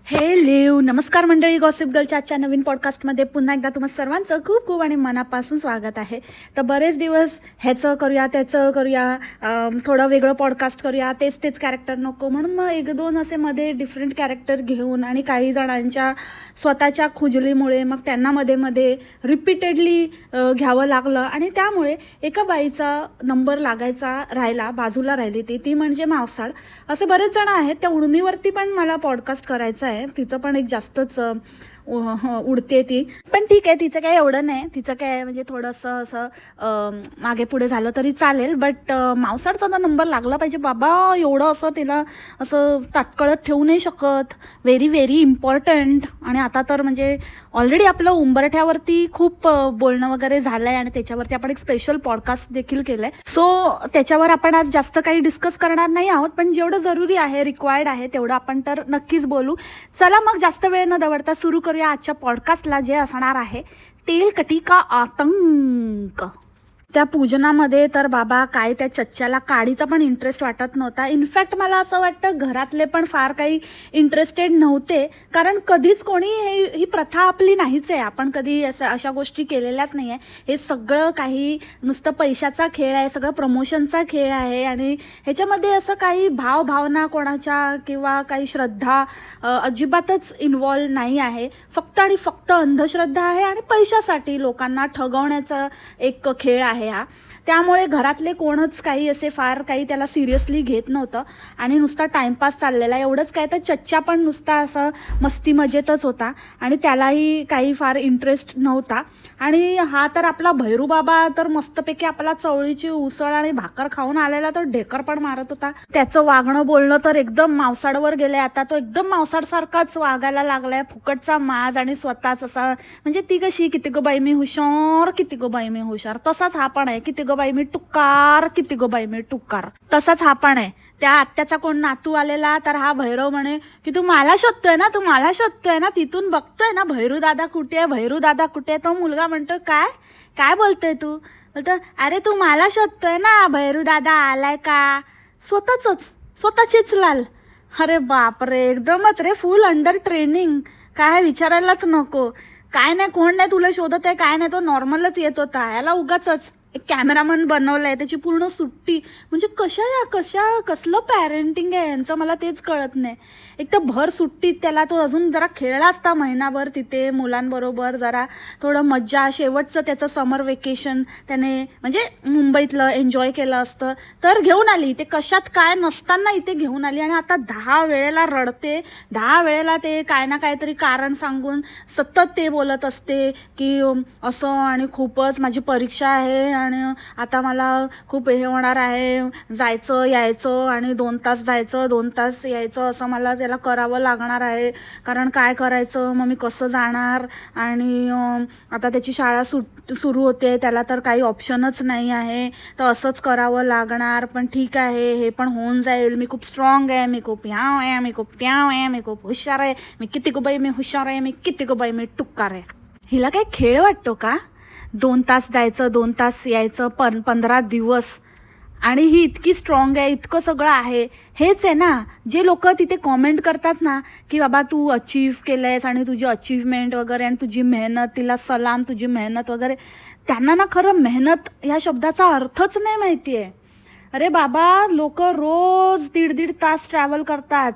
Hello नमस्कार मंडळी, gossip गर्लच्या आजच्या नवीन पॉडकास्टमध्ये पुन्हा एकदा तुम्हा सर्वांचं खूप खूप आणि मनापासून स्वागत आहे. तर बरेच दिवस ह्याचं करूया त्याचं करूया, थोडं वेगळं पॉडकास्ट करूया, तेच कॅरेक्टर नको म्हणून मग एक दोन असे मध्ये डिफरंट कॅरेक्टर घेऊन आणि काही जणांच्या स्वतःच्या खुजलीमुळे मग त्यांना मध्ये मध्ये रिपीटेडली घ्यावं लागलं आणि त्यामुळे एका बाईचा नंबर लागायचा राहिला, बाजूला राहिली ती म्हणजे मावसाळ. असे बरेच जण आहेत. त्या उर्मीवरती पण मला पॉडकास्ट करायचं आहे. तिचं पण एक जास्तच उडते ती, पण ठीक आहे, तिचं काय एवढं नाही. तिचं काय म्हणजे थोडंसं असं मागे पुढे झालं तरी चालेल, बट मावसाळचा तर नंबर लागला पाहिजे बाबा. एवढं असं तिला असं तात्कळत ठेवू नाही शकत. Very very important. आणि आता तर म्हणजे ऑलरेडी आपलं उंबरठ्यावरती खूप बोलणं वगैरे झालं आहे आणि त्याच्यावरती आपण एक स्पेशल पॉडकास्ट देखील केलं आहे. सो त्याच्यावर आपण आज जास्त काही डिस्कस करणार नाही आहोत, पण जेवढं जरुरी आहे, रिक्वायर्ड आहे तेवढं आपण तर नक्कीच बोलू. चला मग जास्त वेळ न दवडता सुरू करूया आजच्या पॉडकास्टला, जे असणार आहे तेलकटी का आतंक. त्या पूजनामध्ये तर बाबा काय, त्या चच्च्याला काडीचा पण इंटरेस्ट वाटत नव्हता. इनफॅक्ट मला असं वाटतं घरातले पण फार काही इंटरेस्टेड नव्हते, कारण कधीच कोणी ही प्रथा आपली नाहीच आहे. आपण कधी अशा गोष्टी केलेल्याच नाही आहे. हे सगळं काही नुसतं पैशाचा खेळ आहे, सगळं प्रमोशनचा खेळ आहे आणि ह्याच्यामध्ये असं काही भावना कोणाच्या किंवा काही श्रद्धा अजिबातच इन्वॉल्व नाही आहे. फक्त आणि फक्त अंधश्रद्धा आहे आणि पैशासाठी लोकांना ठगवण्याचा एक खेळ आहे हा. त्यामुळे घरातले कोणच काही असे फार काही त्याला सिरियसली घेत नव्हतं आणि नुसता टाइमपास चाललेला. एवढंच काय, तर चच्चा पण नुसता असं मस्ती मजेतच होता आणि त्यालाही काही फार इंटरेस्ट नव्हता. आणि हा तर आपला भैरू बाबा तर मस्तपैकी आपला चवळीची उसळ आणि भाकर खाऊन आलेला, तर ढेकर पण मारत होता. त्याचं वागणं बोलणं तर एकदम मावसाडवर गेलंय. आता तो एकदम मावसाडसारखाच वागायला लागलाय. फुकटचा माज आणि स्वतःच असा, म्हणजे ती कशी किती गो बाई मी हुशार, किती गो बाई मी हुशार, तसाच हा पण आहे. किती गो बाई मी टुकार, किती गो बाई मी टुकार, तसाच हा पण आहे. त्या आत्याचा कोण नातू आलेला तर हा भैरव म्हणे की तू मला शोधतोय ना, तू मला शोधतोय ना, तिथून बघतोय ना भैरू दादा कुठे आहे, भैरू दादा कुठे आहे. तो मुलगा म्हणतो काय काय बोलतोय तू. बोलतो अरे तू मला शोधतोय ना, भैरू दादा आलाय का. स्वतःचीच लाल. अरे बापरे, एकदमच रे, फुल अंडर ट्रेनिंग. काय विचारायलाच नको. काय नाही, कोण नाही तुला शोधत आहे, काय नाही, तो नॉर्मलच येत होता. याला उगाचच एक कॅमेरामन बनवलाय, त्याची पूर्ण सुट्टी. म्हणजे कसलं पॅरेंटिंग आहे यांचं, मला तेच कळत नाही. एक तर भर सुट्टीत त्याला तो अजून जरा खेळला असता महिनाभर तिथे मुलांबरोबर, जरा थोडं मज्जा, शेवटचं त्याचं समर वेकेशन त्याने म्हणजे मुंबईतलं एन्जॉय केलं असतं तर घेऊन आली. ते कशात काय नसताना इथे घेऊन आली आणि आता 10 वेळेला रडते. 10 वेळेला ते काय ना काहीतरी कारण सांगून सतत ते बोलत असते की असं आणि खूपच माझी परीक्षा आहे आणि आता मला खूप हे होणार आहे, जायचं यायचं आणि 2 तास जायचं 2 तास यायचं असं मला त्याला करावं लागणार आहे. कारण काय करायचं, मग मी कसं जाणार. आणि आता त्याची शाळा सुरू होते, त्याला तर काही ऑप्शनच नाही आहे, तर असंच करावं लागणार. पण ठीक आहे, हे पण होऊन जाईल. मी खूप स्ट्रॉंग आहे, मी खूप ह्याव आहे, मी खूप त्याव आहे, मी खूप हुशार आहे, मी किती गो बाई मी हुशार आहे, मी किती गो बाई मी टुक्कार आहे. हिला काय खेळ वाटतो का? 2 तास जायचं 2 तास यायचं, 15 दिवस. आणि ही इतकी स्ट्रॉंग आहे, इतकं सगळं आहे. हेच आहे ना जे लोक तिथे कॉमेंट करतात ना की बाबा तू अचीव केलं आहेस आणि तुझी अचीवमेंट वगैरे आणि तुझी मेहनत, तिला सलाम तुझी मेहनत वगैरे. त्यांना ना खरं मेहनत ह्या शब्दाचा अर्थच नाही माहिती आहे. अरे बाबा, लोक रोज 1.5 तास ट्रॅव्हल करतात.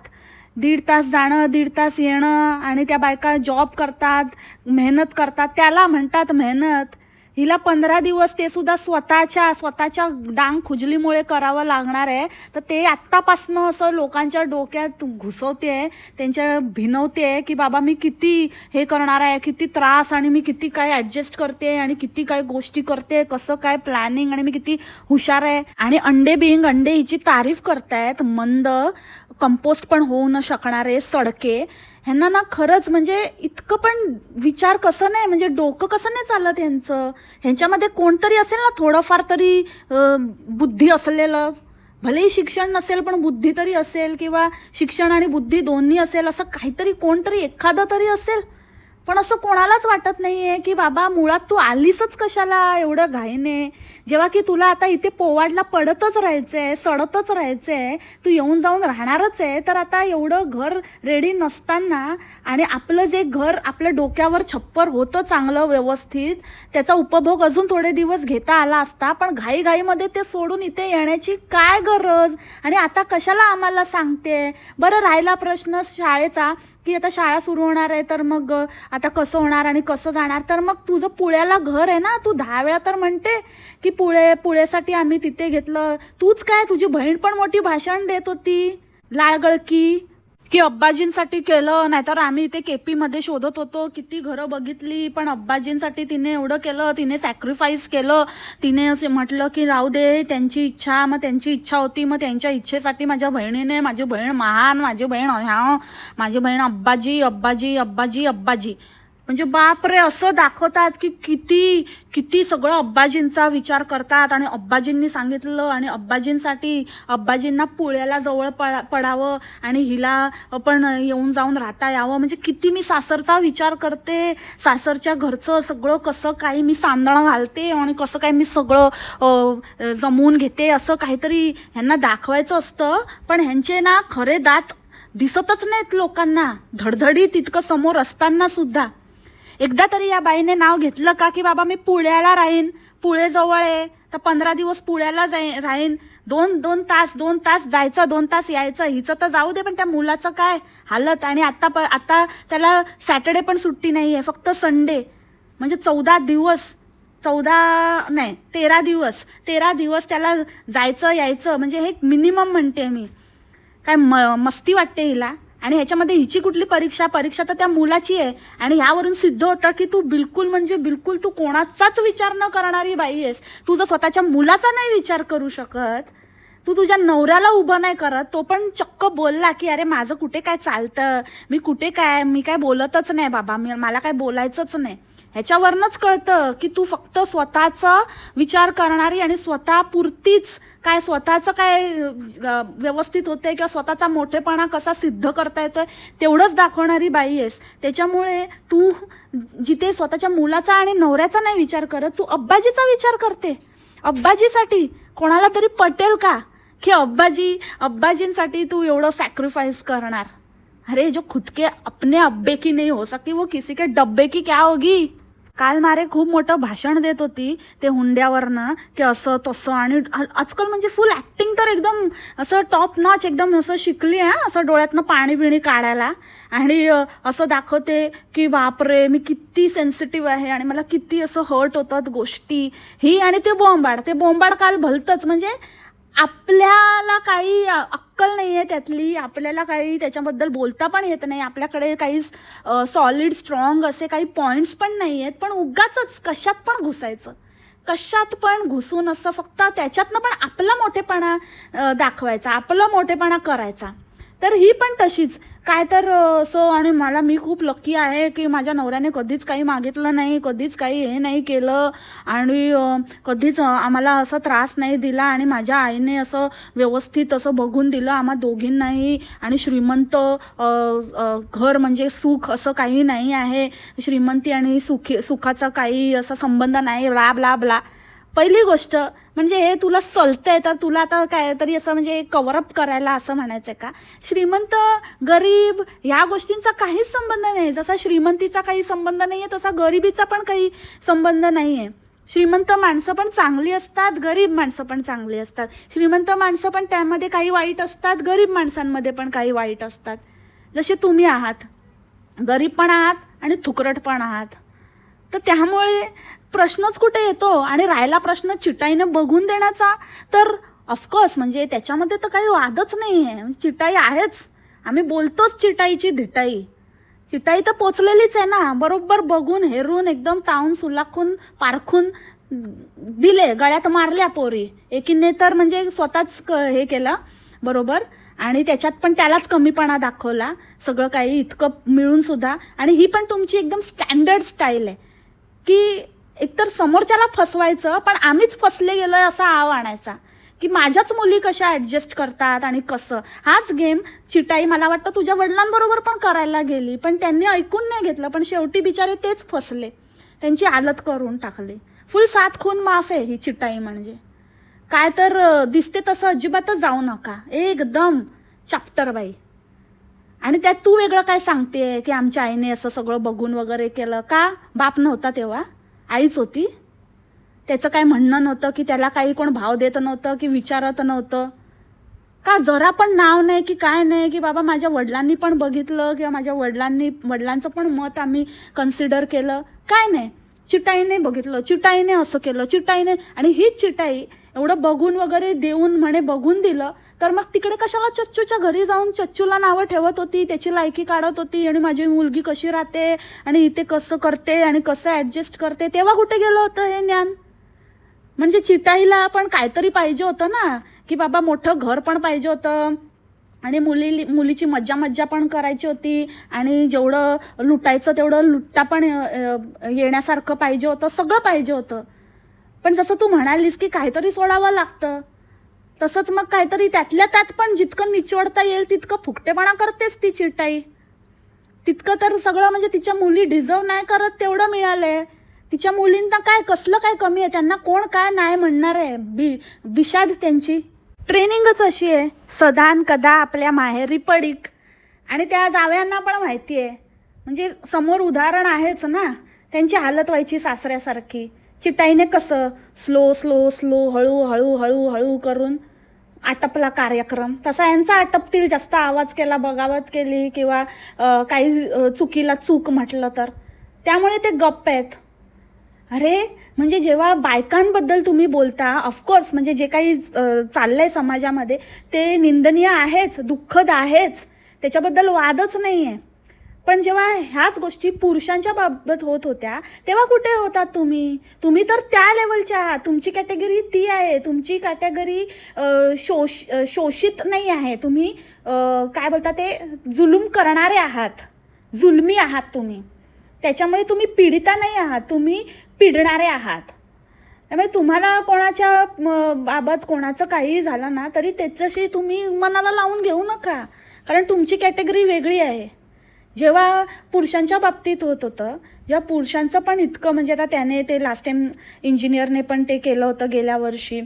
1.5 तास जाणं 1.5 तास येणं आणि त्या बायका जॉब करतात, मेहनत करतात, त्याला म्हणतात मेहनत. हिला 15 दिवस ते सुद्धा स्वतःच्या डांग खुजलीमुळे करावं लागणार आहे. तर ते आत्तापासनं असं लोकांच्या डोक्यात घुसवते, त्यांच्या भिनवते की बाबा मी किती हे करणार आहे, किती त्रास आणि मी किती काय ॲडजस्ट करते आणि किती काय गोष्टी करते, कसं काय प्लॅनिंग आणि मी किती हुशार आहे. आणि अंडे हिची तारीफ करतायत. मंद, कंपोस्ट पण होऊ न शकणारे सडके. ह्यांना ना खरंच म्हणजे इतकं पण विचार कसं नाही, म्हणजे डोकं कसं नाही चालत ह्यांचं. ह्यांच्यामध्ये कोणतरी असेल ना थोडंफार तरी बुद्धी असलेलं. भलेही शिक्षण नसेल पण बुद्धी तरी असेल, किंवा शिक्षण आणि बुद्धी दोन्ही असेल, असं काहीतरी कोणतरी एखादं तरी असेल. पण असं कोणालाच वाटत नाही आहे की बाबा मुळात तू आलीसच कशाला एवढं घाईने, जेव्हा की तुला आता इथे पोवाडला पडतच राहायचं आहे, सडतच राहायचं आहे, तू येऊन जाऊन राहणारच आहे. तर आता एवढं घर रेडी नसताना आणि आपलं जे घर आपल्या डोक्यावर छप्पर होतं चांगलं व्यवस्थित, त्याचा उपभोग अजून थोडे दिवस घेता आला असता, पण घाईघाईमध्ये ते सोडून इथे येण्याची काय गरज? आणि आता कशाला आम्हाला सांगते? बरं, राहिला प्रश्न शाळेचा की आता शाळा सुरू होणार आहे, तर मग आता कसं होणार आणि कसं जाणार? तर मग तुझं पुण्याला घर आहे ना, तू 10 वेळा तर म्हणते की पुण्यासाठी आम्ही तिथे घेतलं. तूच काय, तुझी बहीण पण मोठी भाषण देत होती लाळगळकी की अब्बाजींसाठी केलं, नाहीतर आम्ही इथे केपीमध्ये शोधत होतो, किती घरं बघितली, पण अब्बाजींसाठी तिने एवढं केलं, तिने सॅक्रिफाईस केलं, तिने असे म्हटलं की राहू दे त्यांची इच्छा. मग त्यांची इच्छा होती, मग त्यांच्या इच्छेसाठी माझ्या बहिणीने, माझी बहीण महान, माझी बहीण माझी बहीण अब्बाजी अब्बाजी अब्बाजी अब्बाजी, म्हणजे बापरे, असं दाखवतात की किती किती सगळं अब्बाजींचा विचार करतात. आणि अब्बाजींनी सांगितलं आणि अब्बाजींसाठी अब्बाजींना पुण्याला जवळ पडावं आणि हिला पण येऊन जाऊन राहता यावं. म्हणजे किती मी सासरचा विचार करते, सासरच्या घरचं सगळं कसं काही मी सांदणं घालते आणि कसं काय मी सगळं जमवून घेते, असं काहीतरी ह्यांना दाखवायचं असतं. पण ह्यांचे ना खरे दात दिसतच नाहीत लोकांना, धडधडी तितकं समोर असताना सुद्धा. एकदा तरी या बाईने नाव घेतलं का की बाबा मी पुण्याला राहीन, पुणे जवळ आहे, तर 15 दिवस पुण्याला राहीन, दोन तास जायचं, 2 तास यायचं. हिचं तर जाऊ दे, पण त्या मुलाचं काय हालत. आणि आता त्याला सॅटर्डे पण सुट्टी नाही आहे, फक्त संडे. म्हणजे 13 दिवस त्याला जायचं यायचं. म्हणजे हे मिनिमम म्हणते मी. काय मस्ती वाटते हिला. आणि ह्याच्यामध्ये हिची कुठली परीक्षा तर त्या मुलाची आहे. आणि ह्यावरून सिद्ध होतं की तू बिलकुल तू कोणाचाच विचार न करणारी बाई आहेस. तू जर स्वतःच्या मुलाचा नाही विचार करू शकत, तू तुझ्या नवऱ्याला उभं नाही करत, तो पण चक्क बोलला की अरे माझं कुठे काय चालतं, मी काय बोलतच नाही बाबा, मला काय बोलायचंच नाही. ह्याच्यावरनंच कळतं की तू फक्त स्वतःचा विचार करणारी आणि स्वतःपुरतीच काय, स्वतःचं काय व्यवस्थित होतंय किंवा स्वतःचा मोठेपणा कसा सिद्ध करता येतोय तेवढंच दाखवणारी बाई आहेस. त्याच्यामुळे तू जिथे स्वतःच्या मुलाचा आणि नवऱ्याचा नाही विचार करत, तू अब्बाजीचा विचार करते. अब्बाजीसाठी कोणाला तरी पटेल का की अब्बाजींसाठी तू एवढं सॅक्रिफाईस करणार? अरे जो खुद के अपने अब्बे की नहीं हो सकती, वो किसी के डब्बे की क्या होगी? काल मारे खूप मोठं भाषण देत होती ते हुंड्यावरनं की असं तसं. आणि आजकाल म्हणजे फुल ॲक्टिंग तर एकदम असं टॉप नॉच, एकदम असं शिकली आहे, असं डोळ्यातनं पाणी बिणी काढायला. आणि असं दाखवते की बापरे मी किती सेन्सिटिव्ह आहे आणि मला किती असं हर्ट होतात गोष्टी ही. आणि ते बोंबाड काल भलतंच. म्हणजे आपल्याला काही अक्कल नाही आहे त्यातली, आपल्याला काही त्याच्याबद्दल बोलता पण येत नाही, आपल्याकडे काही सॉलिड स्ट्रॉंग असे काही पॉईंट्स पण नाही आहेत. पण उगाचच कशात पण घुसून असं फक्त त्याच्यातनं पण आपला मोठेपणा दाखवायचा, आपला मोठेपणा करायचा. तर ही पण तशीच काय तर असं. आणि मी खूप लकी आहे की माझ्या नवऱ्याने कधीच काही मागितलं नाही, कधीच काही हे नाही केलं आणि कधीच आम्हाला असा त्रास नाही दिला. आणि माझ्या आईने असं व्यवस्थित असं बघून दिलं आम्हा दोघींनाही. आणि श्रीमंत घर म्हणजे सुख असं काही नाही आहे, श्रीमंती आणि सुखाचा काही असा संबंध नाही, ब्ला ब्ला. पहिली गोष्ट म्हणजे हे तुला सलतंय तर तुला आता काय तरी असं म्हणजे कव्हरअप करायला असं म्हणायचं का? श्रीमंत गरीब ह्या गोष्टींचा काहीच संबंध नाही. जसा श्रीमंतीचा काही संबंध नाही आहे, तसा गरिबीचा पण काही संबंध नाही आहे. श्रीमंत माणसं पण चांगली असतात, गरीब माणसं पण चांगली असतात. श्रीमंत माणसं पण त्यामध्ये काही वाईट असतात, गरीब माणसांमध्ये पण काही वाईट असतात. जसे तुम्ही आहात, गरीब पण आहात आणि थुकरट पण आहात. तर त्यामुळे प्रश्नच कुठे येतो. आणि राहिला प्रश्न चिटाईनं बघून देण्याचा, तर ऑफकोर्स म्हणजे त्याच्यामध्ये तर काही वादच नाही आहे. चिटाई आहेच, आम्ही बोलतोच चिटाईची धिटाई. चिटाई तर पोचलेलीच आहे ना, बरोबर बघून हेरून एकदम तावून सुलाखून पारखून दिले, गळ्यात मारल्या पोरी. एकीने तर म्हणजे स्वतःच हे केलं बरोबर, आणि त्याच्यात पण त्यालाच कमीपणा दाखवला सगळं काही इतकं मिळून सुद्धा. आणि ही पण तुमची एकदम स्टँडर्ड स्टाईल आहे की एकतर समोरच्याला फसवायचं, पण आम्हीच फसले गेलोय असा आव आणायचा की माझ्याच मुली कशा ॲडजस्ट करतात आणि कसं. हाच गेम चिटाई मला वाटतं तुझ्या वडिलांबरोबर पण करायला गेली, पण त्यांनी ऐकून नाही घेतलं. पण शेवटी बिचारे तेच फसले, त्यांची हालत करून टाकली. फुल 7 खून माफ आहे ही चिटाई म्हणजे. काय तर दिसते तसं अजिबातच जाऊ नका, एकदम चॅप्टर बाई. आणि त्यात तू वेगळं काय सांगते की आमच्या आईने असं सगळं बघून वगैरे केलं. का बाप नव्हता तेव्हा, आईच होती. त्याचं काय म्हणणं नव्हतं की त्याला काही कोण भाव देत नव्हतं की विचारत नव्हतं का? जरा पण नाव नाही की काय नाही की बाबा माझ्या वडिलांनी पण बघितलं किंवा माझ्या वडिलांचं पण मत आम्ही कन्सिडर केलं, काय नाही. चिटाईने बघितलं, चिटाईने असं केलं, चिटाईने. आणि हीच चिटाई एवढं बघून वगैरे देऊन म्हणे बघून दिलं, तर मग तिकडे कशाला चच्चूच्या घरी जाऊन चच्चूला नावं ठेवत होती, त्याची लायकी काढत होती आणि माझी मुलगी कशी राहते आणि इथे कसं करते आणि कसं ॲडजस्ट करते. तेव्हा कुठे गेलं होतं हे ज्ञान? म्हणजे चिटाईला पण काहीतरी पाहिजे होतं ना, की बाबा मोठं घर पण पाहिजे होतं आणि मुलीची मज्जा पण करायची होती आणि जेवढं लुटायचं तेवढं लुटता पण येण्यासारखं पाहिजे होतं, सगळं पाहिजे होतं. पण जसं तू म्हणालीस की काहीतरी सोडावं लागतं, तसंच मग काहीतरी त्यातल्या त्यात पण जितकं निचोडता येईल तितकं फुकटेपणा करतेस ती चिटाई. तितकं तर सगळं म्हणजे तिच्या मुली डिझर्व नाही करत तेवढं मिळालंय. तिच्या मुलींना काय कसलं काय कमी आहे? त्यांना कोण काय नाही म्हणणार आहे? विषाद त्यांची ट्रेनिंगच अशी आहे, सदान कदा आपल्या माहेरी पडीक. आणि त्या जाव्यांना पण माहिती आहे, म्हणजे समोर उदाहरण आहेच ना, त्यांची हालत व्हायची सासऱ्यासारखी. चिटाईने कसं स्लो स्लो स्लो हळू करून आटपला कार्यक्रम, तसा यांचा आटपतील. जास्त आवाज केला, बगावत केली किंवा काही चुकीला चूक म्हटलं तर त्यामुळे ते गप्प आहेत. अरे म्हणजे जेव्हा बायकांबद्दल तुम्ही बोलता, ऑफकोर्स म्हणजे जे काही चाललंय समाजामध्ये ते निंदनीय आहेच, दुःखद आहेच, त्याच्याबद्दल वादच नाही आहे. पण जेव्हा ह्याच गोष्टी पुरुषांच्या बाबत होत होत्या तेव्हा कुठे होतात तुम्ही? तुम्ही तर त्या लेवलच्या आहात. तुमची कॅटेगरी ती आहे, तुमची कॅटेगरी शोषित नाही आहे. तुम्ही काय बोलता ते जुलूम करणारे आहात, जुलमी आहात तुम्ही. त्याच्यामुळे तुम्ही पीडिता नाही आहात, तुम्ही पिडणारे आहात. त्यामुळे तुम्हाला कोणाच्या बाबत कोणाचं काही झालं ना तरी त्याच्याशी तुम्ही मनाला लावून घेऊ नका, कारण तुमची कॅटेगरी वेगळी आहे. जेव्हा पुरुषांच्या बाबतीत होत होतं, जेव्हा पुरुषांचं पण इतकं म्हणजे आता त्याने ते लास्ट टाइम इंजिनियरने पण ते केलं होतं गेल्या वर्षी,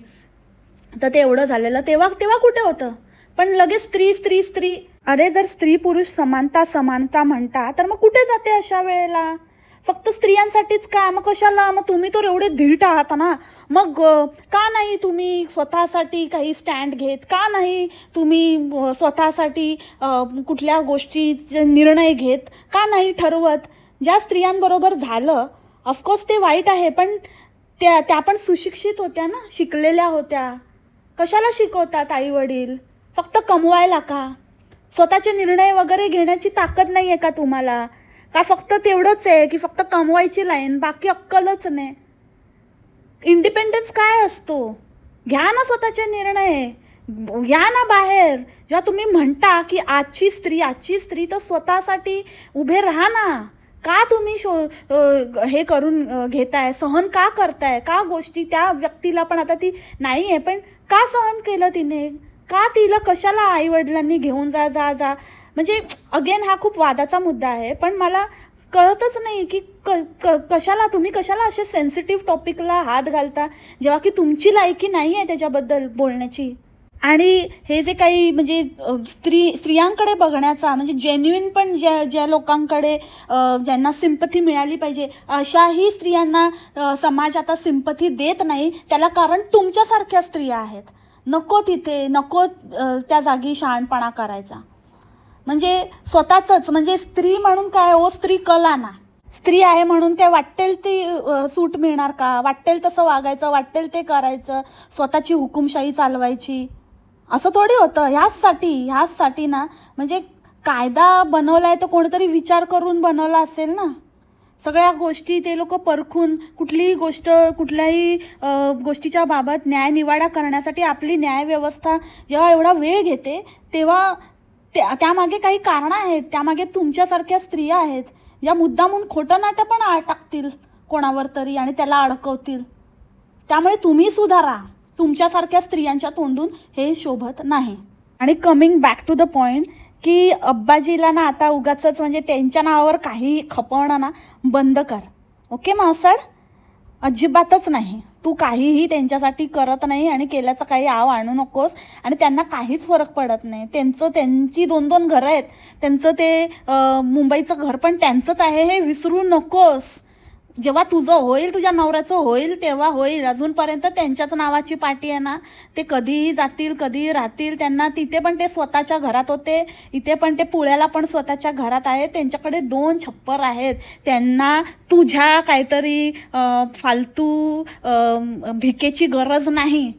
तर ते एवढं झालेलं, तेव्हा कुठे होतं? पण लगेच स्त्री. अरे जर स्त्री पुरुष समानता म्हणता तर मग कुठे जाते अशा वेळेला? फक्त स्त्रियांसाठीच का? मग कशाला? मग तुम्ही तर एवढे धीट आहात ना, मग का नाही तुम्ही स्वतःसाठी काही स्टँड घेत? का नाही तुम्ही स्वतःसाठी कुठल्या गोष्टीचे निर्णय घेत? का नाही ठरवत? ज्या स्त्रियांबरोबर झालं, ऑफकोर्स ते वाईट आहे, पण त्या पण सुशिक्षित होत्या ना, शिकलेल्या होत्या. कशाला शिकवतात आई वडील? फक्त कमवायला का? स्वतःचे निर्णय वगैरे घेण्याची ताकद नाही आहे का तुम्हाला? का फक्त तेवढंच आहे की फक्त कमवायची लाईन, बाकी अक्कलच नाही? इंडिपेंडन्स काय असतो? घ्या ना स्वतःचे निर्णय, या ना बाहेर. जेव्हा तुम्ही म्हणता की आजची स्त्री तर स्वतःसाठी उभे राहा ना. का तुम्ही हे करून घेताय, सहन का करताय? का गोष्टी त्या व्यक्तीला पण आता ती नाही आहे, पण का सहन केलं तिने? का तिला कशाला आईवडिलांनी घेऊन जा? म्हणजे अगेन हा खूप वादाचा मुद्दा आहे, पण मला कळतच नाही की तुम्ही कशाला अशा सेन्सिटिव्ह टॉपिकला हात घालता जेव्हा की तुमची लायकी नाही आहे त्याच्याबद्दल बोलण्याची. आणि हे जे काही म्हणजे स्त्रियांकडे बघण्याचा म्हणजे जेन्युइन पण ज्या लोकांकडे ज्यांना सिंपथी मिळाली पाहिजे अशाही स्त्रियांना समाज आता सिंपथी देत नाही. त्याला कारण तुमच्यासारख्या स्त्रिया आहेत. नको तिथे, नको त्या जागी शहाणपणा करायचा. म्हणजे स्वतःच म्हणजे स्त्री म्हणून काय हो, स्त्री कला ना. स्त्री आहे म्हणून काय वाटेल ती सूट मिळणार का? वाटेल तसं वागायचं, वाटेल ते करायचं, स्वतःची हुकुमशाही चालवायची, असं थोडी होतं. ह्याचसाठी ना म्हणजे कायदा बनवलाय तर कोणीतरी विचार करून बनवला असेल ना. सगळ्या गोष्टी ते लोक परखून कुठलीही गोष्ट कुठल्याही गोष्टीच्या बाबत न्यायनिवाडा करण्यासाठी आपली न्यायव्यवस्था जेव्हा एवढा वेळ घेते तेव्हा त्यामागे काही कारणं आहेत. त्यामागे तुमच्यासारख्या स्त्रिया आहेत ज्या मुद्दामून खोटं नाटं पण टाकतील कोणावर तरी आणि त्याला अडकवतील. त्यामुळे तुम्ही सुधारा, तुमच्यासारख्या स्त्रियांच्या तोंडून हे शोभत नाही. आणि coming back to the point, की अब्बाजीला ना आता उगाचच म्हणजे त्यांच्या नावावर काही खपवणं ना बंद कर. ओके मावसाड, अजिबातच नाही. तू काहीही त्यांच्यासाठी करत नाही आणि केल्याचं काही आव आणू नकोस. आणि त्यांना काहीच फरक पडत नाही. त्यांची 2-2 घरं आहेत. त्यांचं ते मुंबईचं घर पण त्यांचंच आहे हे विसरू नकोस. जेव्हा तुझं होईल, तुझ्या नवऱ्याचं होईल तेव्हा होईल. अजूनपर्यंत त्यांच्याच नावाची पाटी आहे ना. ते कधीही जातील, कधीही राहतील. त्यांना तिथे पण ते स्वतःच्या घरात होते, इथे पण ते पुण्याला पण स्वतःच्या घरात आहेत. त्यांच्याकडे 2 छप्पर आहेत. त्यांना तुझ्या काहीतरी फालतू भिकेची गरज नाही.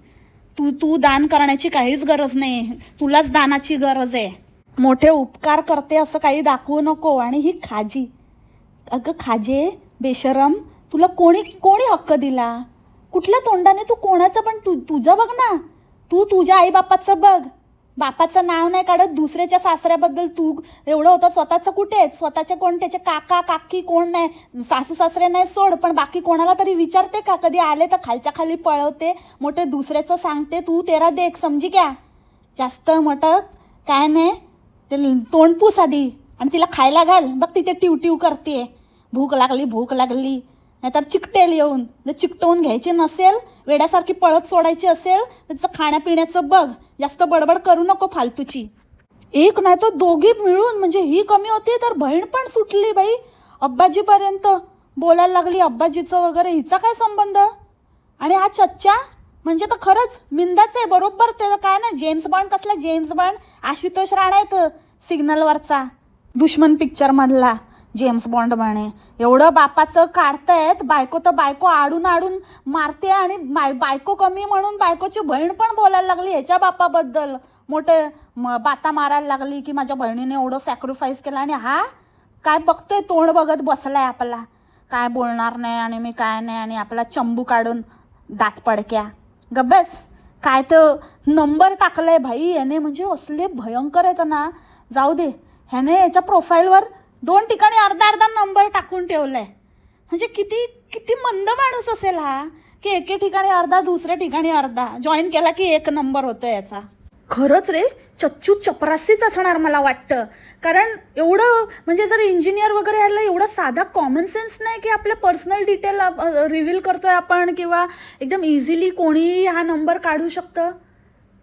तू दान करण्याची काहीच गरज नाही. तुलाच दानाची गरज आहे. मोठे उपकार करते असं काही दाखवू नको. आणि ही खाजी, अगं खाजे बेशरम, तुला कोणी हक्क दिला? कुठल्या तोंडाने तू कोणाचं पण तुझं बघ ना. तुझ्या आईबापाचं बघ. बापाचं नाव नाही काढत, दुसऱ्याच्या सासऱ्याबद्दल तू एवढं होतं. स्वतःचं कुठे? स्वतःचे कोण? त्याचे काका काकी कोण नाही? सासू सासरे नाही सोड, पण बाकी कोणाला तरी विचारते का? कधी आले तर खालच्या खाली पळवते, मोठे दुसऱ्याचं सांगते. तू तेरा देख, समजी क्या? जास्त मोठं काय नाही. ते तोंड पूस आधी आणि तिला खायला घाल. बघ तिथे टिवटिव करते. भूक लागली नाहीतर चिकटेल येऊन. जर चिकटवून घ्यायची नसेल, वेड्यासारखी पळत सोडायची असेल, त्याचं खाण्यापिण्याचं बघ. जास्त बडबड करू नको फालतूची. एक नाही तर दोघी मिळून, म्हणजे ही कमी होती तर बहीण पण सुटली बाई. अब्बाजीपर्यंत बोलायला लागली अब्बाजीचं वगैरे. हिचा काय संबंध? आणि हा चच्चा म्हणजे तर खरंच मिंदाच आहे. बरोबर ते काय ना, जेम्स बॉन्ड. कसला जेम्स बॉन्ड? आशुतोष राणा आहे सिग्नलवरचा, दुश्मन पिक्चरमधला जेम्स बॉन्ड म्हणे. एवढं बापाचं काढतायत. बायको तर बायको आडून मारते. आणि बायको कमी म्हणून बायकोची बहीण पण बोलायला लागली ह्याच्या बापाबद्दल. मोठे बाता मारायला लागली की माझ्या बहिणीने एवढं सॅक्रिफाईस केलं. आणि हा काय बघतोय, तोंड बघत बसलाय आपला. काय बोलणार नाही आणि मी काय नाही. आणि आपला चंबू काढून दात पडक्या. गब्बस. काय तर नंबर टाकलाय भाई याने, म्हणजे असले भयंकर आहेत ना. जाऊ दे, ह्याने याच्या प्रोफाईलवर 2 ठिकाणी अर्धा नंबर टाकून ठेवलाय. म्हणजे किती मंद माणूस असेल हा, की एके ठिकाणी अर्धा, दुसऱ्या ठिकाणी अर्धा. जॉईन केला की 1 नंबर होतो याचा. खरंच रे, चच्चू चपरासीच असणार मला वाटतं. कारण एवढं म्हणजे जर इंजिनियर वगैरे यायला एवढा साधा कॉमन सेन्स नाही की आपल्या पर्सनल डिटेल रिव्हील करतोय आपण, किंवा एकदम इझिली कोणीही हा नंबर काढू शकतं.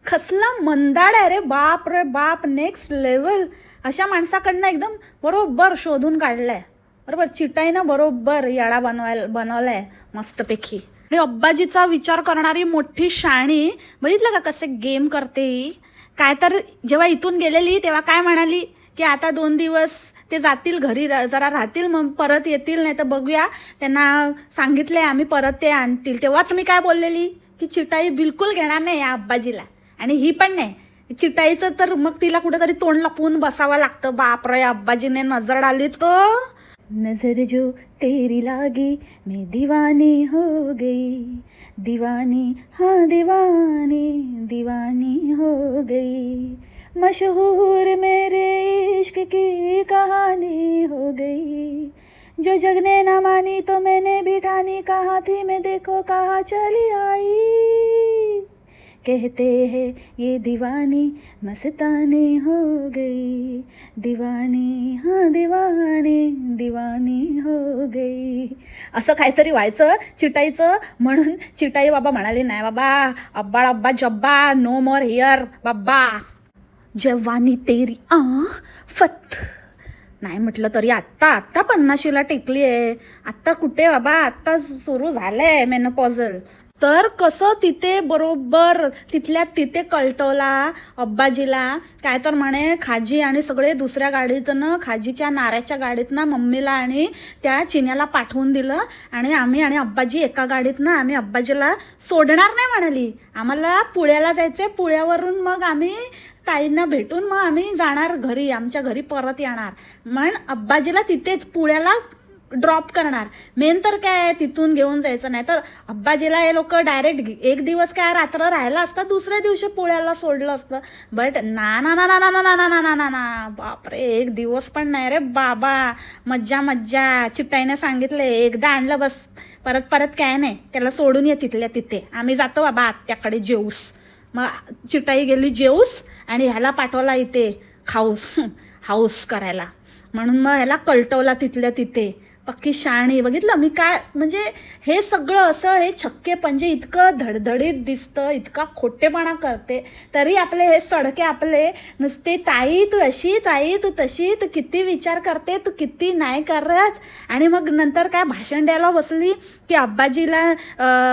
कसला मंदाड आहे रे बाप, रे बाप. Next level. अशा माणसाकडनं एकदम बरोबर शोधून काढलाय. बरोबर चिटाईनं बरोबर याडा बनवलाय मस्तपैकी. आणि अब्बाजीचा विचार करणारी मोठी शाणी. बघितलं का कसे गेम करते ही? काय तर जेव्हा इथून गेलेली तेव्हा काय म्हणाली की आता 2 दिवस ते जातील घरी, जरा राहतील, मग परत येतील. नाही तर बघूया, त्यांना सांगितलंय आम्ही परत ते आणतील. तेव्हाच मी काय बोललेली की चिटाई बिलकुल घेणार नाही या अब्बाजीला. आणि ही पण नाही. चिटाईचं तर मग तिला कुठेतरी तोंड लपवून बसावं लागतं. बापरे, अब्बाजीने नजर डाली तो. नजर जो तेरी लागी मैं दीवानी हो गई, दीवानी हाँ दीवानी हो गई. मशहूर मेरे इश्क की कहानी हो गई. जो जग ने ना मानी तो मैंने भी ठानी, कहाँ थी मैं देखो कहाँ चली आई. कहते हैं ये दीवानी मस्तानी हो गई, दीवानी हाँ दीवानी हो गई. असं काहीतरी व्हायचं चिटाईचं. म्हणून चिटाई बाबा म्हणाली, नाही बाबा, अब्बा जब्बा, नो मोर हियर बाबा. जवानी तेरी फत. नाही म्हटलं तरी आत्ता 50शीला टेकली आहे. आत्ता कुठे बाबा, आत्ता सुरू झालंय मेनोपॉझल. तर कसं तिथे बरोबर तिथल्या तिथे कळटवला अब्बाजीला. काय तर म्हणे खाजी आणि सगळे दुसऱ्या गाडीतनं, खाजीच्या नाऱ्याच्या गाडीतनं मम्मीला आणि त्या चिन्याला पाठवून दिलं. आणि आम्ही आणि अब्बाजी एका गाडीतनं. आम्ही अब्बाजीला सोडणार नाही म्हणाली. आम्हाला पुण्याला जायचं आहे. पुण्यावरून मग आम्ही ताईंना भेटून मग आम्ही जाणार घरी, आमच्या घरी परत येणार. पण अब्बाजीला तिथेच पुण्याला ड्रॉप करणार. मेन तर काय तिथून घेऊन जायचं. नाही तर अब्बाजीला हे लोक डायरेक्ट 1 दिवस काय रात्र राहिला असता, दुसऱ्या दिवशी पुण्याला सोडलं असतं. बट ना ना ना ना ना ना ना ना ना ना ना बापरे, 1 दिवस पण नाही रे बाबा. मज्जा. चिट्टाईने सांगितले एकदा आणलं बस परत परत काय नाही, त्याला सोडून ये तिथल्या तिथे, आम्ही जातो बाबा आत्याकडे जेऊस. मग चिटाई गेली जेऊस आणि ह्याला पाठवला इथे खाऊस हाऊस करायला. म्हणून मग ह्याला कळटवला तिथल्या तिथे. पक्की शाणी. बघितलं मी काय म्हणजे हे सगळं असं हे छक्के पंजे इतकं धडधडीत दिसतं, इतका खोटेपणा करते, तरी आपले हे सडके आपले नुसते ताई तू अशी, ताई तू तशी, तू किती विचार करते, तू किती नाही करत. आणि मग नंतर काय भाषण द्यायला बसली की अब्बाजीला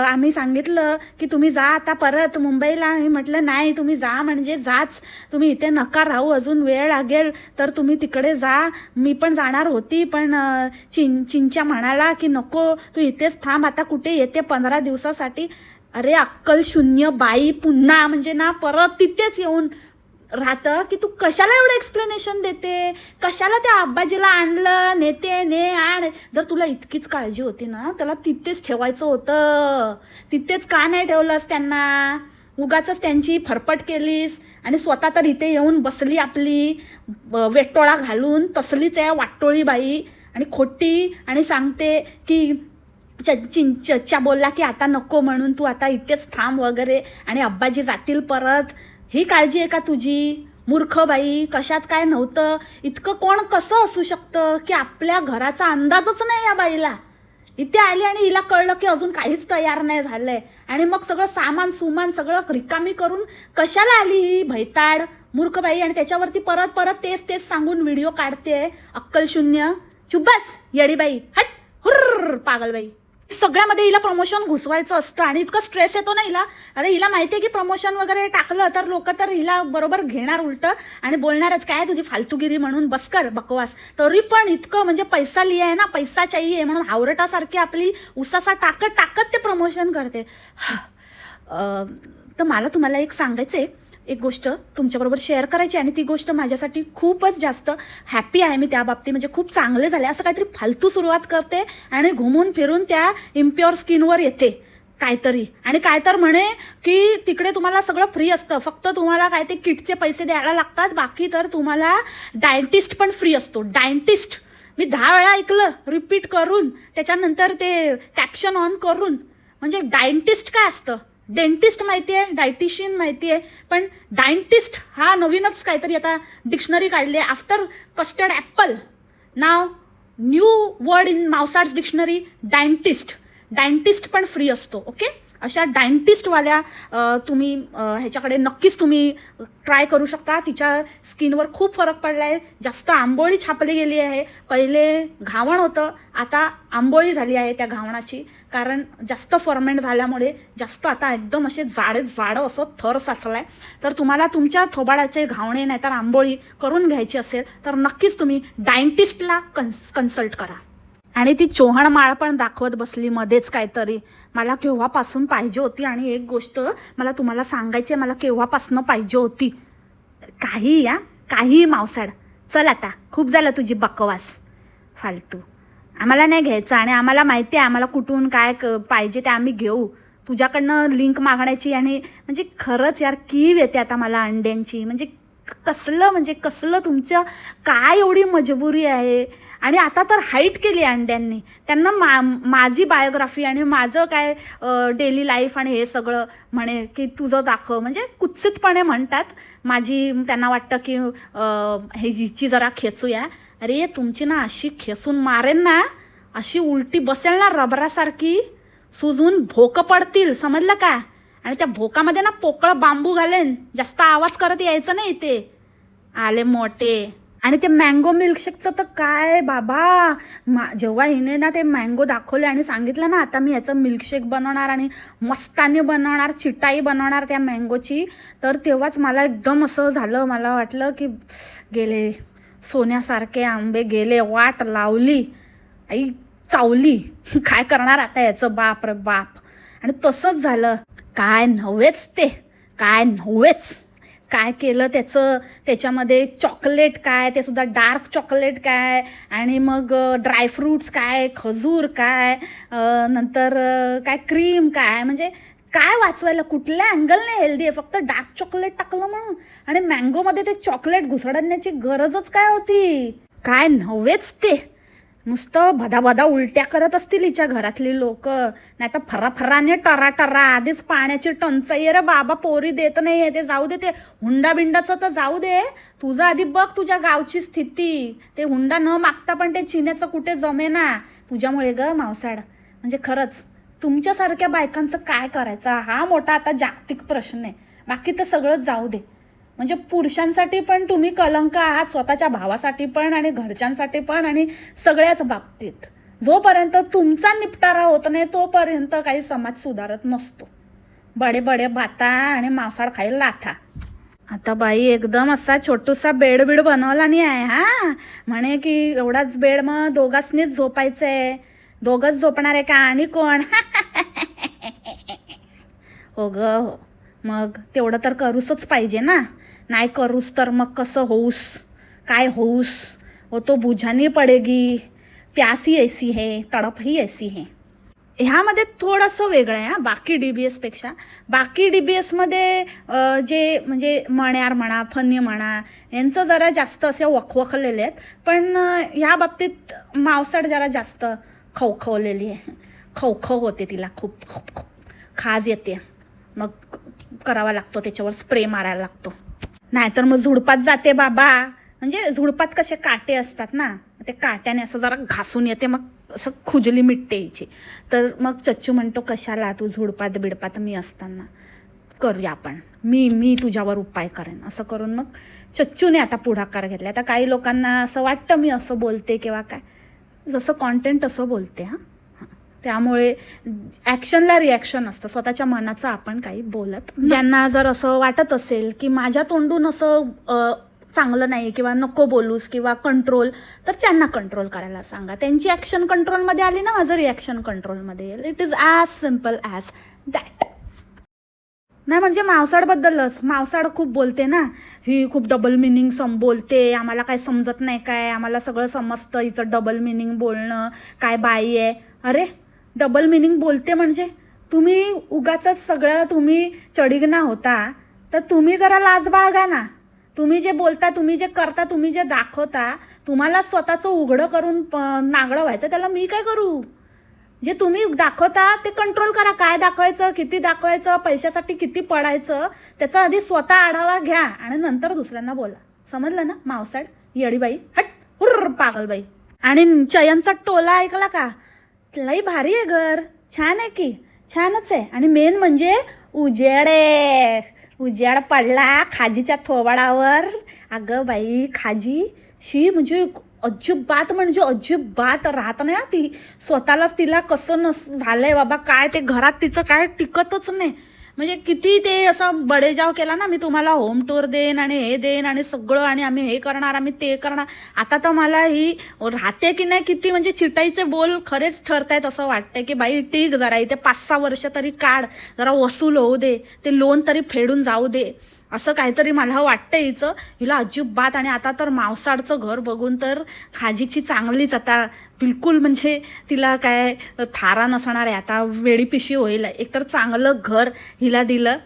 आम्ही सांगितलं की तुम्ही जा आता परत मुंबईला. मी म्हटलं नाही, तुम्ही जा म्हणजे जाच, तुम्ही इथे नका राहू, अजून वेळ लागेल तर तुम्ही तिकडे जा. मी पण जाणार होती पण चिंच्या म्हणाला की नको तू इथेच थांब, आता कुठे येते 15 दिवसासाठी. अरे अक्कल शून्य बाई, पुन्हा म्हणजे ना परत तिथेच येऊन राहतं की तू कशाला एवढं एक्सप्लेनेशन देते, कशाला त्या अब्बाजीला आणलं, नेते ने आण. जर तुला इतकीच काळजी होती ना त्याला तिथेच ठेवायचं होतं, तिथेच का नाही ठेवलंस त्यांना. उगाच त्यांची फरफट केलीस आणि स्वतः तर इथे येऊन बसली आपली वेटोळा घालून. तसलीच आहे वाटोळी बाई आणि खोटी. आणि सांगते की चच्चा बोलला की आता नको म्हणून तू आता इथेच थांब वगैरे आणि अब्बाजी जातील परत. ही काळजी आहे का तुझी? मूर्ख बाई, कशात काय नव्हतं. इतकं कोण कसं असू शकतं की आपल्या घराचा अंदाजच नाही या बाईला. इथे आली आणि हिला कळलं की अजून काहीच तयार नाही झालंय आणि मग सगळं सामान सुमान सगळं रिकामी करून कशाला आली ही भैताड मूर्ख बाई. आणि त्याच्यावरती परत परत तेच सांगून व्हिडिओ काढते. अक्कल शून्य. चुप बस येडीबाई, हट हुर्र पागलबाई. सगळ्यामध्ये हिला प्रमोशन घुसवायचं असतं आणि इतकं स्ट्रेस येतो ना हिला. अरे हिला माहिती आहे की प्रमोशन वगैरे टाकलं तर लोक तर हिला बरोबर घेणार उलटं आणि बोलणारच काय तुझी फालतूगिरी म्हणून, बस कर बकवास. तरी पण इतकं म्हणजे पैसा लिहाय ना, पैसा चाहिए म्हणून हावरटासारखी आपली उसासा टाकत ते प्रमोशन करते. तर मला तुम्हाला एक सांगायचं आहे, एक गोष्ट तुमच्याबरोबर शेअर करायची आणि ती गोष्ट माझ्यासाठी खूपच जास्त हॅपी आहे मी त्या बाबतीत. म्हणजे खूप चांगले झाले. असं काहीतरी फालतू सुरुवात करते आणि घुमून फिरून त्या इम्प्युअर स्किनवर येते काहीतरी. आणि काय तर म्हणे की तिकडे तुम्हाला सगळं फ्री असतं, फक्त तुम्हाला काय ते किटचे पैसे द्यायला लागतात, बाकी तर तुम्हाला डायटिस्ट पण फ्री असतो. डायटिस्ट मी 10 वेळा ऐकलं रिपीट करून, त्याच्यानंतर ते कॅप्शन ऑन करून. म्हणजे डायटिस्ट काय असतं? डेंटिस्ट माहिती आहे, डायटिशियन माहिती आहे, पण डायटिस्ट हा नवीनच काहीतरी आता डिक्शनरी काढली आहे आफ्टर कस्टर्ड ॲपल. नाव न्यू वर्ड इन माउसार्ड्स डिक्शनरी, डायटिस्ट पण फ्री असतो. ओके, अशा डायटिस्टवाल्या तुम्ही ह्याच्याकडे नक्कीच तुम्ही ट्राय करू शकता. तिच्या स्किनवर खूप फरक पडला आहे. जास्त आंबोळी छापली गेली आहे. पहिले घावण होतं, आता आंबोळी झाली आहे त्या घावणाची, कारण जास्त फर्मेंट झाल्यामुळे जास्त आता एकदम असे जाडं असं थर साचलाय. तर तुम्हाला तुमच्या थोबाडाचे घावणे नाहीतर आंबोळी करून घ्यायची असेल तर नक्कीच तुम्ही डायटिस्टला कन्सल्ट करा. आणि ती चोहण माळ पण दाखवत बसली मध्येच काहीतरी. मला केव्हापासून पाहिजे होती. आणि एक गोष्ट मला तुम्हाला सांगायची आहे, मला केव्हापासून पाहिजे होती. काही मावसाड, चल आता खूप झालं तुझी बकवास फालतू. आम्हाला नाही घ्यायचं आणि आम्हाला माहिती आहे आम्हाला कुठून काय पाहिजे ते आम्ही घेऊ. तुझ्याकडनं लिंक मागण्याची आणि म्हणजे खरंच यार कीव येते आता मला अंड्यांची. म्हणजे कसलं तुमचं काय एवढी मजबुरी आहे. आणि आता तर हाईट केली अंड्यांनी. त्यांना माझी बायोग्राफी आणि माझं काय डेली लाईफ आणि हे सगळं म्हणे की तुझं दाखव. म्हणजे कुत्सितपणे म्हणतात माझी. त्यांना वाटतं की हे हिची जरा खेचूया. अरे तुमची ना अशी खेचून मारेन ना, अशी उलटी बसेल ना रबरासारखी, सुजून भोकं पडतील, समजलं का. आणि त्या भोकामध्ये ना पोकळं बांबू घालेन. जास्त आवाज करत यायचं नाही इथे, आले मोठे. आणि ते मँगो मिल्कशेकचं तर काय बाबा, जेव्हा हिने ना ते मँगो दाखवले आणि सांगितलं ना आता मी याचं मिल्कशेक बनवणार आणि मस्तानी बनवणार, चिटाई बनवणार त्या मँगोची, तर तेव्हाच मला एकदम असं झालं. मला वाटलं की गेले सोन्यासारखे आंबे गेले, वाट लावली, आई चावली. काय करणार आता याचं, बाप रे बाप. आणि तसंच झालं. काय नव्हेच काय केलं त्याच्यामध्ये चॉकलेट काय, ते सुद्धा डार्क चॉकलेट काय, आणि मग ड्रायफ्रूट्स काय, खजूर काय, नंतर काय क्रीम काय. म्हणजे काय वाचवायला, कुठल्या अँगलने हेल्दी आहे, फक्त डार्क चॉकलेट टाकलं म्हणून. आणि मँगोमध्ये ते चॉकलेट घुसडण्याची गरजच काय होती. काय नव्हेच ते. नुसतं भदाभदा उलट्या करत असतील हिच्या घरातली लोक, नाही तर फराफराने टरा टरा. आधीच पाण्याची टंचाई रे बाबा, पोरी देत नाही ते जाऊ दे, ते हुंडा बिंडाचं तर जाऊ दे. तुझं आधी बघ तुझ्या गावची स्थिती. ते हुंडा न मागता पण ते चिन्याचं कुठे जमे ना तुझ्यामुळे ग मावसाड. म्हणजे खरंच तुमच्यासारख्या बायकांचं काय करायचं हा मोठा आता जागतिक प्रश्न आहे. बाकी तर सगळंच जाऊ दे. म्हणजे पुरुषांसाठी पण तुम्ही कलंक आहात, स्वतःच्या भावासाठी पण आणि घरच्यांसाठी पण आणि सगळ्याच बाबतीत. जोपर्यंत तुमचा निपटारा होत नाही तोपर्यंत काही समाज सुधारत नसतो. बडे बडे बाता आणि मांसाड खायला लाथा. आता बाई एकदम असा छोटूसा बेड बनवला नाही आहे हा, म्हणे की एवढाच बेड मग दोघांनीच झोपायचंय. दोघंच झोपणार आहे का आणि कोण? हो ग हो, मग तेवढं तर करूसच पाहिजे ना. नाही करूस तर मग कसं होऊस, काय होऊस. वो तो बुझानी पडेगी, प्यासी ऐसी है, तडप ही ऐसी है. ह्यामध्ये थोडंसं वेगळं आहे हा बाकी DBSपेक्षा. बाकी DBSमध्ये जे म्हणजे मण्यार म्हणा, फन्नी म्हणा, यांचं जरा जास्त असे वखवखलेले आहेत. पण ह्या बाबतीत मावसाड जरा जास्त खवखवलेली आहे. खवखव होते तिला, खूप खूप खूप खाज येते. मग करावा लागतो, त्याच्यावर स्प्रे मारायला लागतो. नाहीतर मग झुडपात जाते बाबा. म्हणजे झुडपात कसे काटे असतात ना, ते काट्याने असं जरा घासून येते, मग असं खुजली मिटते यायची. तर मग चच्चू म्हणतो कशाला तू झुडपात बिडपात, मी असताना करूया आपण, मी तुझ्यावर उपाय करेन. असं करून मग चच्चूने आता पुढाकार घेतला. आता काही लोकांना असं वाटतं मी असं बोलते किंवा काय, जसं कॉन्टेंट असं बोलते हां. त्यामुळे ॲक्शनला रिॲक्शन असतं, स्वतःच्या मनाचं आपण काही बोलत. ज्यांना जर असं वाटत असेल की माझ्या तोंडून असं चांगलं नाही किंवा नको बोलूस किंवा कंट्रोल, तर त्यांना कंट्रोल करायला सांगा. त्यांची ॲक्शन कंट्रोलमध्ये आली ना, माझं रिॲक्शन कंट्रोलमध्ये येईल. It is as simple as that. नाही म्हणजे मावसाडबद्दलच, मावसाड खूप बोलते ना, ही खूप डबल मिनिंग बोलते, आम्हाला काय समजत नाही काय, आम्हाला सगळं समजतं, हिचं डबल मिनिंग बोलणं काय बाई आहे. अरे डबल मिनिंग बोलते म्हणजे तुम्ही उगाच सगळं तुम्ही चडिगना होता, तर तुम्ही जरा लाज बाळगा ना. तुम्ही जे बोलता, तुम्ही जे करता, तुम्ही जे दाखवता, तुम्हाला स्वतःचं उघडं करून नागडं व्हायचं, त्याला मी काय करू. जे तुम्ही दाखवता ते कंट्रोल करा. काय दाखवायचं, किती दाखवायचं, पैशासाठी किती पडायचं, त्याचा आधी स्वतः आढावा घ्या आणि नंतर दुसऱ्यांना बोला. समजलं ना मावसाड, येडीबाई, हट हुर्र पागलबाई. आणि चयनचा टोला ऐकला का, लई भारी आहे घर, छान आहे की, छानच आहे. आणि मेन म्हणजे उजेड आहे, उजेड पडला खाजीच्या थोबाडावर. अगं बाई खाजी शी म्हणजे अजिबात, म्हणजे अजिबात राहत नाही ती. स्वतःलाच तिला कसं झालंय बाबा, काय ते घरात तिचं काय टिकतच नाही. म्हणजे किती ते असं बडेजाव केला ना, मी तुम्हाला होम टूर देईन आणि हे देईन आणि सगळं, आणि आम्ही हे करणार, आम्ही ते करणार. आता तर मला ही राहते की नाही, किती म्हणजे चिटाईचे बोल खरेच ठरतायत. असं वाटतंय की बाई टीक जरा, इथे 5-6 वर्ष तरी काढ, जरा वसूल होऊ दे, ते लोन तरी फेडून जाऊ दे, असं काहीतरी मला वाटतं हिचं. हिला अजिबात. आणि आता तर मावसाडचं घर बघून तर खाजीची चांगलीच आता बिलकुल, म्हणजे तिला काय थारा नसणार आहे आता, वेडी पिशी होईल. एकतर चांगलं घर हिला दिलं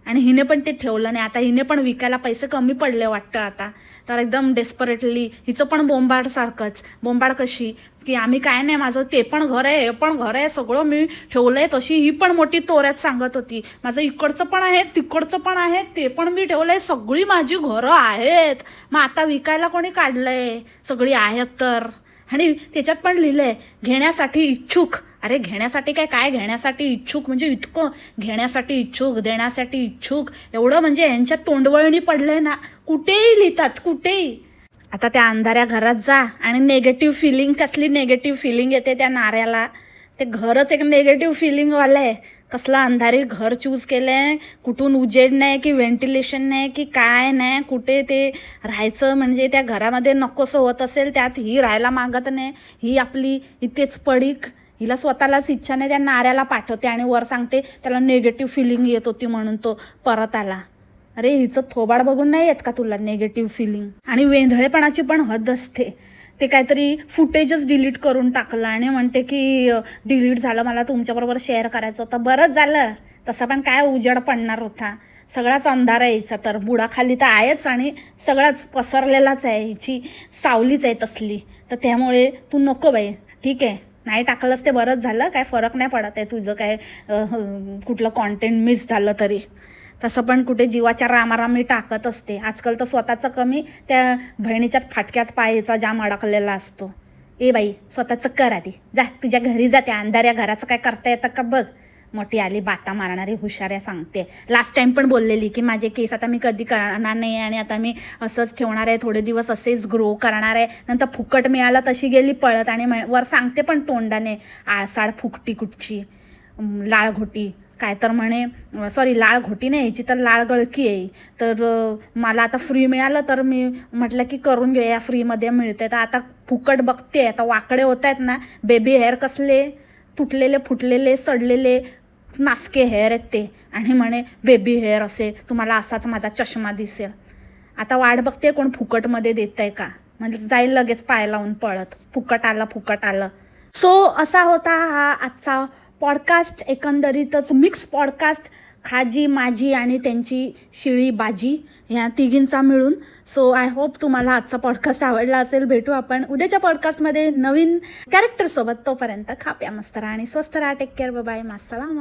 आणि हिने पण ते ठेवलं नाही. आता हिने पण विकायला पैसे कमी पडले वाटतं आता, तर एकदम डेस्परेटली हिचं पण बोंबाड सारखंच. बोंबाड कशी की आम्ही काय नाही, माझं ते पण घर आहे, हे पण घर आहे, सगळं मी ठेवलंय. तशी ही पण मोठी तोऱ्यात सांगत होती, माझं इकडचं पण आहे, तिकडचं पण आहे, ते पण मी ठेवलंय, सगळी माझी घरं आहेत. मग आता विकायला कोणी काढलंय, सगळी आहेत तर. आणि त्याच्यात पण लिहिलंय घेण्यासाठी इच्छुक. अरे घेण्यासाठी काय घेण्यासाठी इच्छुक, म्हणजे इतकं घेण्यासाठी इच्छुक, देण्यासाठी इच्छुक, एवढं म्हणजे यांच्यात तोंडवळणी पडलंय ना. कुठेही लिहितात, कुठेही. आता त्या अंधाऱ्या घरात जा आणि नेगेटिव्ह फिलिंग, कसली नेगेटिव्ह फिलिंग येते त्या नाऱ्याला. ते घरच एक नेगेटिव्ह फिलिंगवालं आहे. कसलं अंधारी घर चूज केलं आहे, कुठून उजेड नाही की व्हेंटिलेशन नाही की काय नाही, कुठे ते राहायचं. म्हणजे त्या घरामध्ये नकोसं होत असेल, त्यात ही राहायला मागत नाही, ही आपली इथेच पडीक. हिला स्वतःलाच इच्छा नाही, त्या नाऱ्याला पाठवते आणि वर सांगते त्याला नेगेटिव्ह फिलिंग येत होती म्हणून तो परत आला. अरे हिचं थोबाड बघून नाही येत का तुला नेगेटिव्ह फिलिंग. आणि वेंधळेपणाची पण हद असते. ते काहीतरी फुटेजच डिलीट करून टाकलं आणि म्हणते की डिलीट झालं, मला तुमच्याबरोबर शेअर करायचं होतं. बरंच झालं, तसं पण काय उजेड पडणार होता, सगळाच अंधार आहे हिचा. तर बुडाखाली तर आहेच आणि सगळाच पसरलेलाच आहे, हिची सावलीच आहे तसली. तर त्यामुळे तू नको बाई, ठीक आहे, नाही टाकलंस ते बरंच झालं, काय फरक नाही पडत आहे तुझं काय कुठलं कॉन्टेंट मिस झालं तरी. तसं पण कुठे जीवाच्या रामाराम मी टाकत असते. आजकाल तर स्वतःचं कमी, त्या बहिणीच्या फाटक्यात पायाचा जाम अडकलेला असतो. ए बाई, स्वतःचं कर आधी, जा तुझ्या घरी जा, त्या अंधाऱ्या घराचं काय करता येतं का बघ. मोठी आली बाता मारणारी हुशाऱ्या सांगते. लास्ट टाइम पण बोललेली की माझे केस आता मी कधी करणार नाही आणि आता मी असंच ठेवणार आहे, थोडे दिवस असेच ग्रो करणार आहे, नंतर फुकट मिळालं तशी गेली पळत आणि वर सांगते पण तोंडाने, आळसाड फुकटी कुठची, लाळघोटी काय तर म्हणे, सॉरी लाळ घोटी नाही यायची तर लाळ गळकी आहे. तर मला आता फ्री मिळालं तर मी म्हटलं की करून घेऊया, फ्रीमध्ये मिळते. तर आता फुकट बघते, आता वाकडे होत आहेत ना बेबी हेअर, कसले तुटलेले फुटलेले सडलेले नासके हेअर आहेत ते, आणि म्हणे बेबी हेअर असे तुम्हाला असाच माझा चष्मा दिसेल. आता वाट बघते कोण फुकटमध्ये देत आहे का, म्हणजे जाईल लगेच पाय लावून पळत, फुकट आलं फुकट आलं. सो असा होता हा आजचा पॉडकास्ट, एकंदरीतच मिक्स पॉडकास्ट, खाजी माझी आणि त्यांची शिळी बाजी ह्या तिघींचा मिळून. सो आय होप तुम्हाला आजचा पॉडकास्ट आवडला असेल. भेटू आपण उद्याच्या पॉडकास्टमध्ये नवीन कॅरेक्टरसोबत. तोपर्यंत खा प्या मस्त राहा आणि स्वस्त राहा. Take care, bye, मास्सलाम.